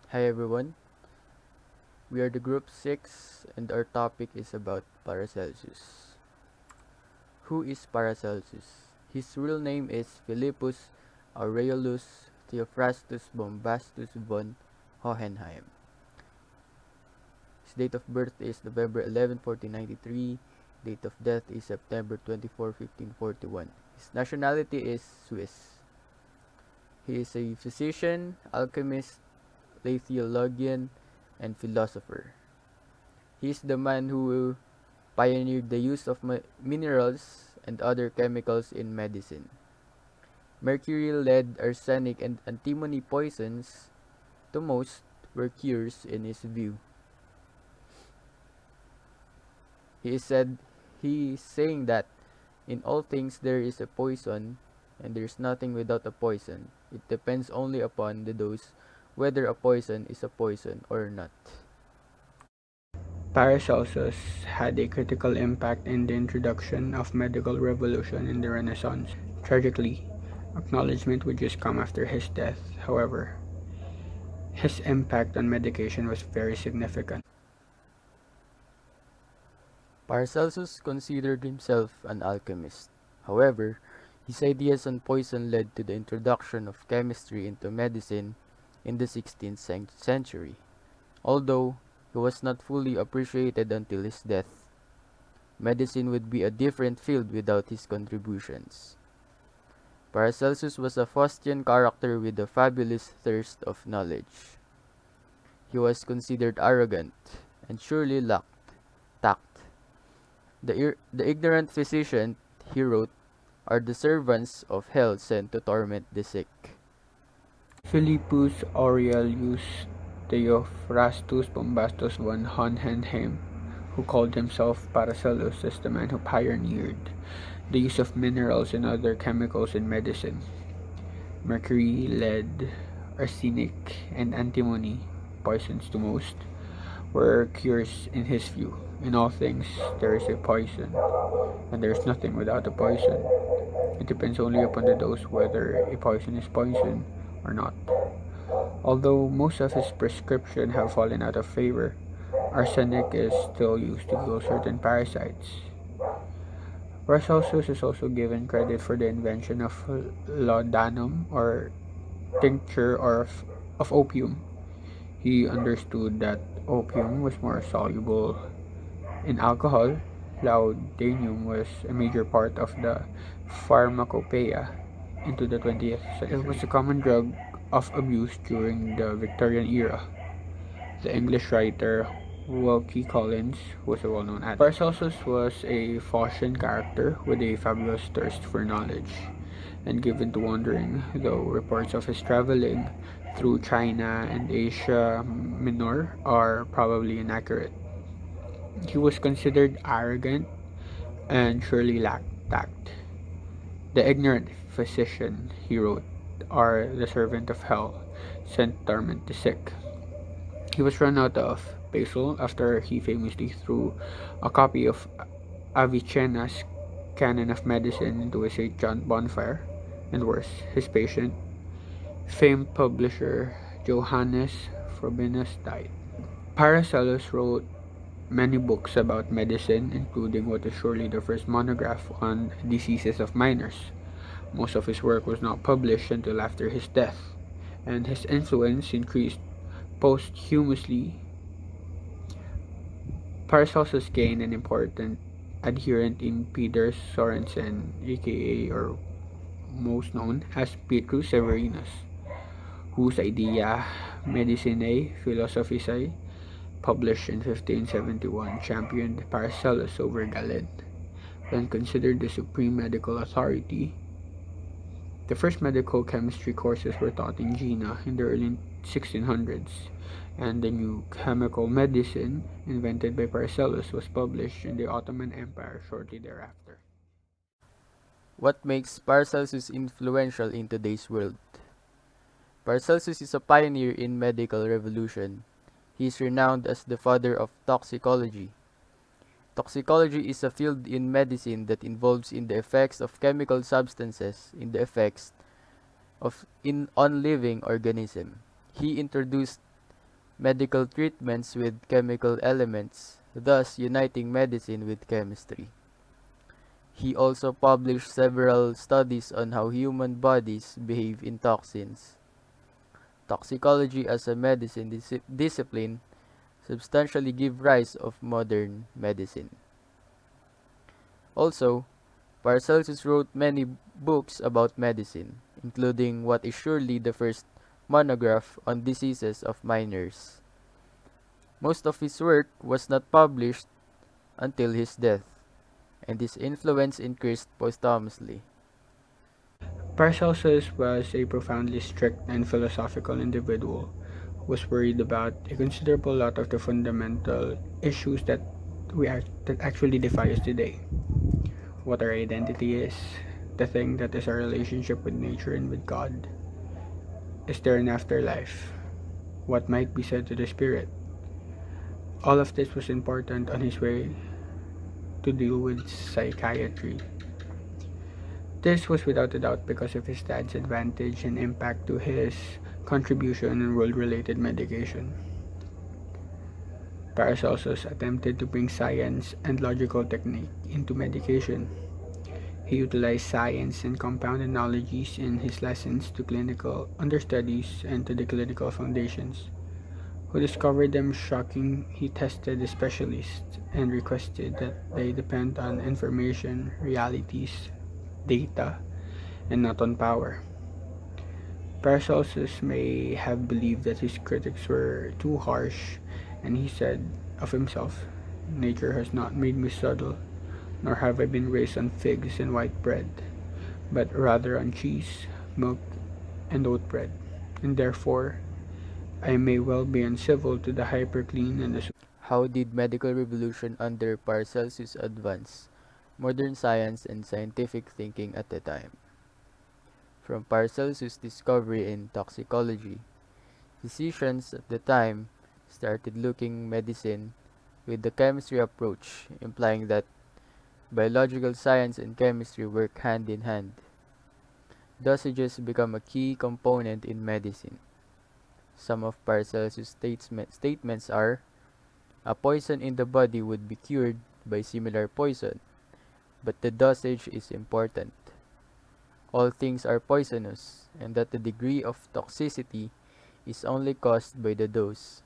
Hi everyone, we are the group 6 and our topic is about Paracelsus. Who is Paracelsus? His real name is Philippus Aureolus Theophrastus Bombastus von Hohenheim. His date of birth is November 11, 1493. Date of death is September 24, 1541. His nationality is Swiss. He is a physician, alchemist, lay theologian, and philosopher. He is the man who pioneered the use of minerals and other chemicals in medicine. Mercury, lead, arsenic, and antimony poisons, to most, were cures in his view. He is said he is saying that in all things there is a poison, and there is nothing without a poison. It depends only upon the dose whether a poison is a poison or not. Paracelsus had a critical impact in the introduction of medical revolution in the Renaissance. Tragically, acknowledgement would just come after his death. However, his impact on medication was very significant. Paracelsus considered himself an alchemist. However, his ideas on poison led to the introduction of chemistry into medicine in the 16th century, although he was not fully appreciated until his death. Medicine would be a different field without his contributions. Paracelsus was a Faustian character with a fabulous thirst of knowledge. He was considered arrogant and surely lacked tact. The ignorant physician, he wrote, are the servants of hell sent to torment the sick. Philippus Aurelius Theophrastus Bombastus von Hohenheim, who called himself Paracelsus, is the man who pioneered the use of minerals and other chemicals in medicine. Mercury, lead, arsenic, and antimony, poisons to most, were cures in his view. In all things, there is a poison, and there is nothing without a poison. It depends only upon the dose whether a poison is poison or not. Although most of his prescriptions have fallen out of favor, arsenic is still used to kill certain parasites. Paracelsus is also given credit for the invention of laudanum, or tincture of opium. He understood that opium was more soluble in alcohol. Laudanum was a major part of the pharmacopoeia into the 20th century. It was a common drug of abuse during the Victorian era. The English writer Wilkie Collins was a well-known addict. Paracelsus was a Faustian character with a fabulous thirst for knowledge and given to wandering, though reports of his traveling through China and Asia Minor are probably inaccurate. He was considered arrogant and surely lacked tact. The ignorant physician, he wrote, are the servant of hell, sent to torment the sick. He was run out of Basil after he famously threw a copy of Avicenna's Canon of Medicine into a St. John bonfire, and worse, his patient, famed publisher Johannes Frobenius, died. Paracelsus wrote many books about medicine, including what is surely the first monograph on diseases of minors. Most of his work was not published until after his death, and his influence increased posthumously. Paracelsus gained an important adherent in Peter Sorensen, aka or most known as Petrus Severinus, whose Idea Medicinae Philosophicae, published in 1571, championed Paracelsus over Galen. Then considered the supreme medical authority. The first medical chemistry courses were taught in Jena in the early 1600s, and the new chemical medicine invented by Paracelsus was published in the Ottoman Empire shortly thereafter. What makes Paracelsus influential in today's world? Paracelsus is a pioneer in medical revolution. He is renowned as the father of toxicology. Toxicology is a field in medicine that involves in the effects of chemical substances in the effects of in on living organism. He introduced medical treatments with chemical elements, thus uniting medicine with chemistry. He also published several studies on how human bodies behave in toxins. Toxicology as a medicine discipline substantially give rise of modern medicine. Also, Paracelsus wrote many books about medicine, including what is surely the first monograph on diseases of minors. Most of his work was not published until his death, and his influence increased posthumously. Paracelsus was a profoundly strict and philosophical individual who was worried about a considerable lot of the fundamental issues that actually defy us today. What our identity is, the thing that is our relationship with nature and with God. Is there an afterlife? What might be said to the spirit? All of this was important on his way to deal with psychiatry. This was without a doubt because of his dad's advantage and impact to his contribution in world-related medication. Paracelsus attempted to bring science and logical technique into medication. He utilized science and compound analogies in his lessons to clinical understudies and to the clinical foundations. Who discovered them shocking, he tested the specialists and requested that they depend on information, realities, data, and not on power. Paracelsus may have believed that his critics were too harsh, and he said of himself, "Nature has not made me subtle, nor have I been raised on figs and white bread, but rather on cheese, milk, and oat bread, and therefore I may well be uncivil to the hyperclean and the." How did medical revolution under Paracelsus advance modern science and scientific thinking at the time? From Paracelsus' discovery in toxicology, physicians at the time started looking medicine with the chemistry approach, implying that biological science and chemistry work hand in hand. Dosages become a key component in medicine. Some of Paracelsus' statements are: a poison in the body would be cured by similar poison, but the dosage is important. All things are poisonous, and that the degree of toxicity is only caused by the dose.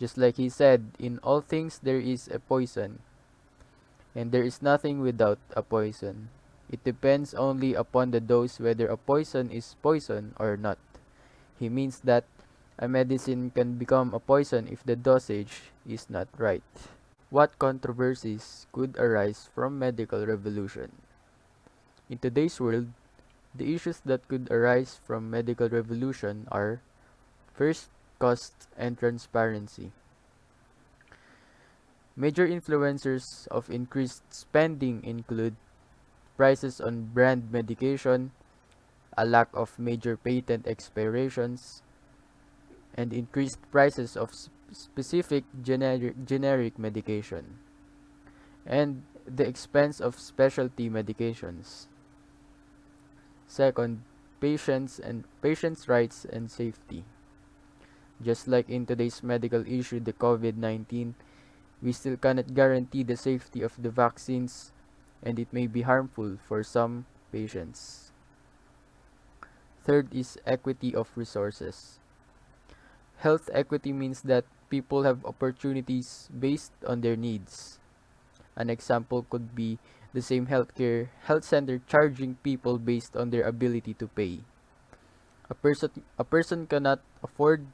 Just like he said, in all things there is a poison, and there is nothing without a poison. It depends only upon the dose whether a poison is poison or not. He means that a medicine can become a poison if the dosage is not right. What controversies could arise from medical revolution? In today's world, the issues that could arise from medical revolution are: first, cost and transparency. Major influencers of increased spending include prices on brand medication, a lack of major patent expirations, and increased prices of specific generic medication, and the expense of specialty medications. Second, patients' rights and safety. Just like in today's medical issue, the COVID-19, we still cannot guarantee the safety of the vaccines, and it may be harmful for some patients. Third is equity of resources. Health equity means that people have opportunities based on their needs. An example could be the same health center charging people based on their ability to pay. A person cannot afford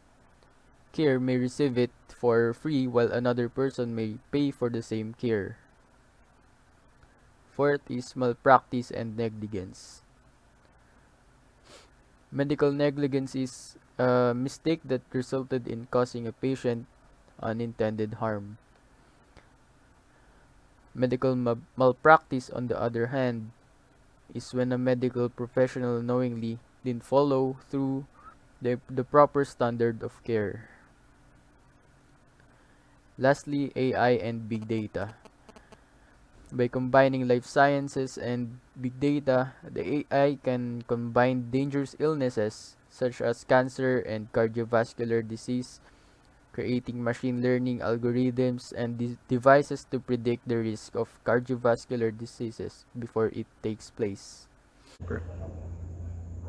care may receive it for free while another person may pay for the same care. Fourth is malpractice and negligence. Medical negligence is a mistake that resulted in causing a patient unintended harm. Medical malpractice, on the other hand, is when a medical professional knowingly didn't follow through the proper standard of care. Lastly, AI and big data. By combining life sciences and big data, the AI can combine dangerous illnesses such as cancer and cardiovascular disease creating machine learning algorithms and devices to predict the risk of cardiovascular diseases before it takes place.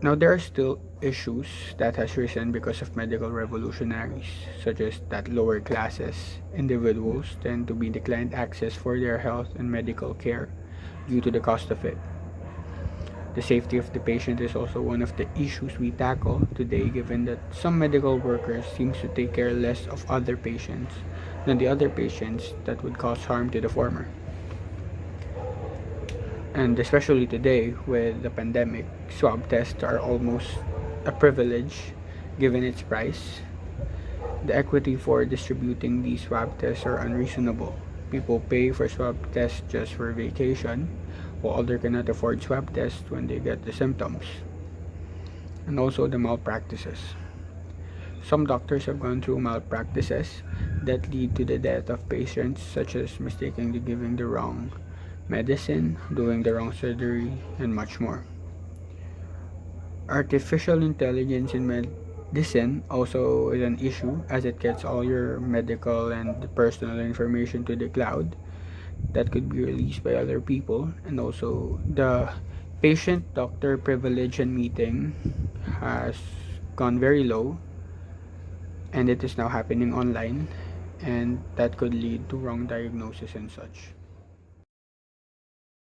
Now, there are still issues that has risen because of medical revolutionaries, such as that lower classes individuals tend to be declined access for their health and medical care due to the cost of it. The safety of the patient is also one of the issues we tackle today, given that some medical workers seem to take care less of other patients than the other patients that would cause harm to the former. And especially today with the pandemic, swab tests are almost a privilege given its price. The equity for distributing these swab tests are unreasonable. People pay for swab tests just for vacation, while others cannot afford swab tests when they get the symptoms. And also the malpractices. Some doctors have gone through malpractices that lead to the death of patients, such as mistakenly giving the wrong medicine, doing the wrong surgery, and much more. Artificial intelligence in medicine also is an issue as it gets all your medical and personal information to the cloud that could be released by other people, and also the patient doctor privilege and meeting has gone very low, and it is now happening online, and that could lead to wrong diagnosis and such.